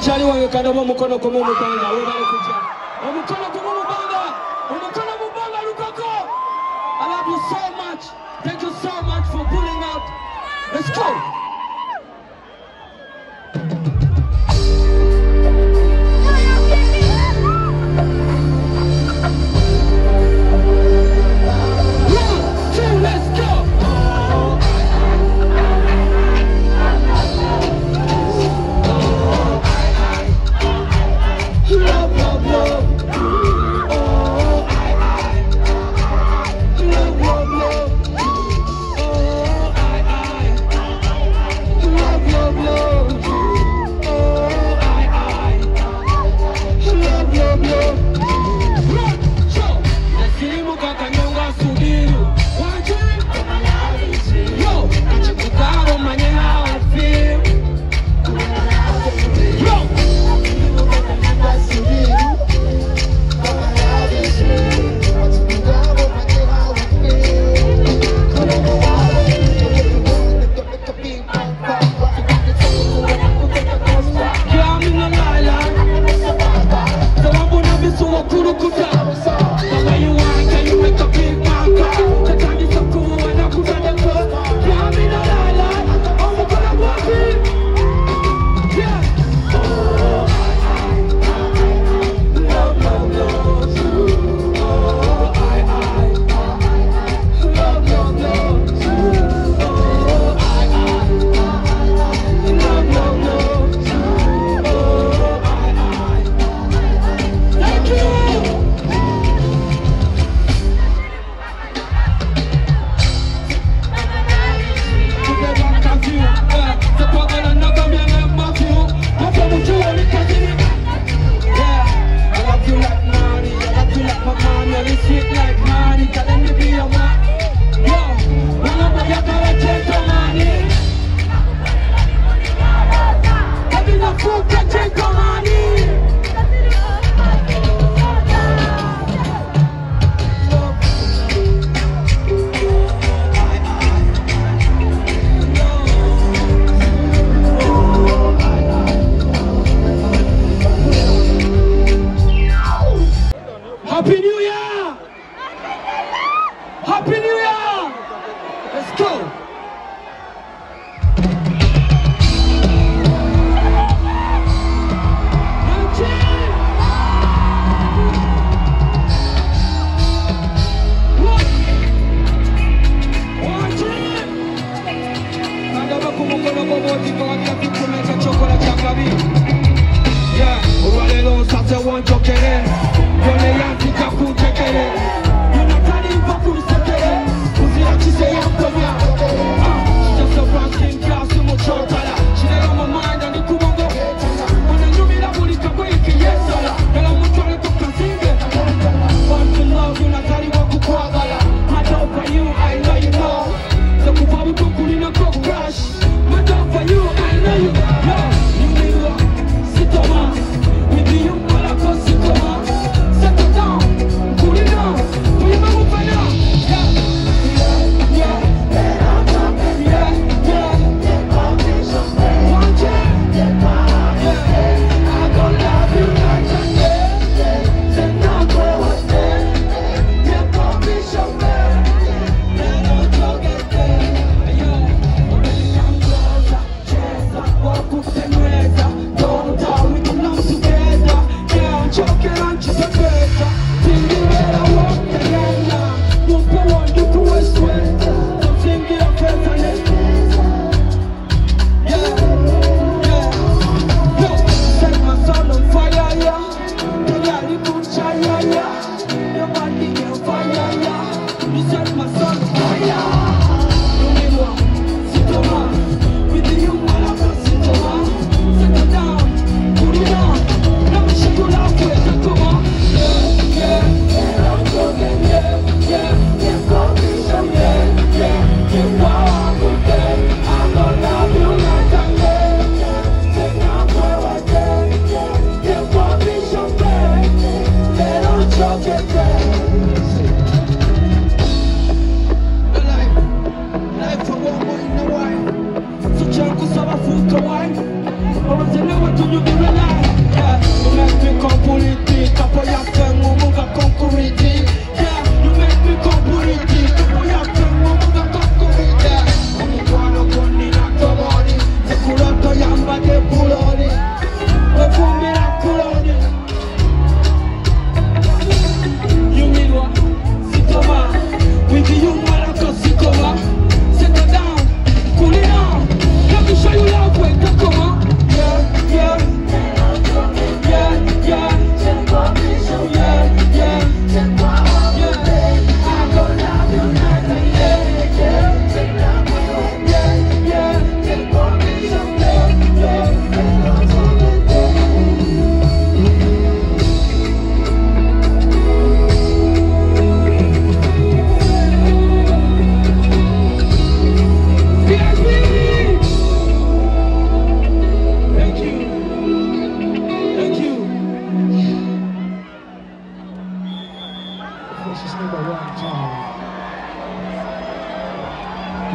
Chali wange kadamo mukono kumu mubanga. Webale kucha. Omukono kumu mubanga. Omukono mubanga lukako. I love you so much. Thank you so much for pulling up. Let's go. Happy New Year! Happy New Year! Let's go! For you, I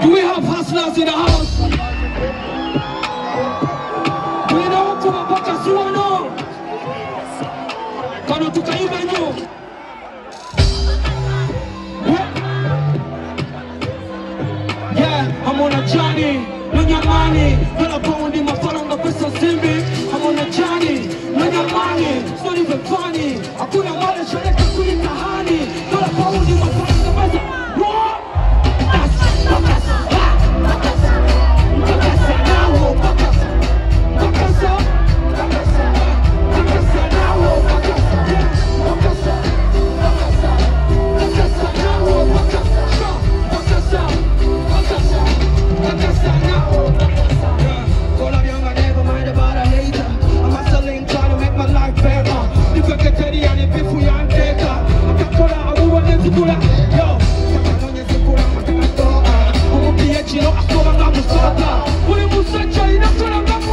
Do we have hustlers in the house? Do we know kuma paka suwano? Kano tukaiba nyo. Yeah, I'm on a journey. No nyamani, no pound in my faranga pesa simbi. I'm on a journey. No nyamani, it's not even funny. Hakuna mwana shaleka kulika hani. No pound in my faranga pesa. What? That's bakasa. Bakasa. Bakasa now. Bakasa. Bakasa. Bakasa. Bakasa now. Bakasa. Bakasa. Bakasa. Bakasa now. Bakasa. Bakasa. Bakasa now. Call up young and never mind about a hater. I'm hustling, trying to make my life better. If I get ready and if we aren't taker, I can't call out, I won't let you do that. Yo, I'm going to go out, I'm going to go out. I'm going to be a chino, I'm going to go out. What if you say, I'm going to go out?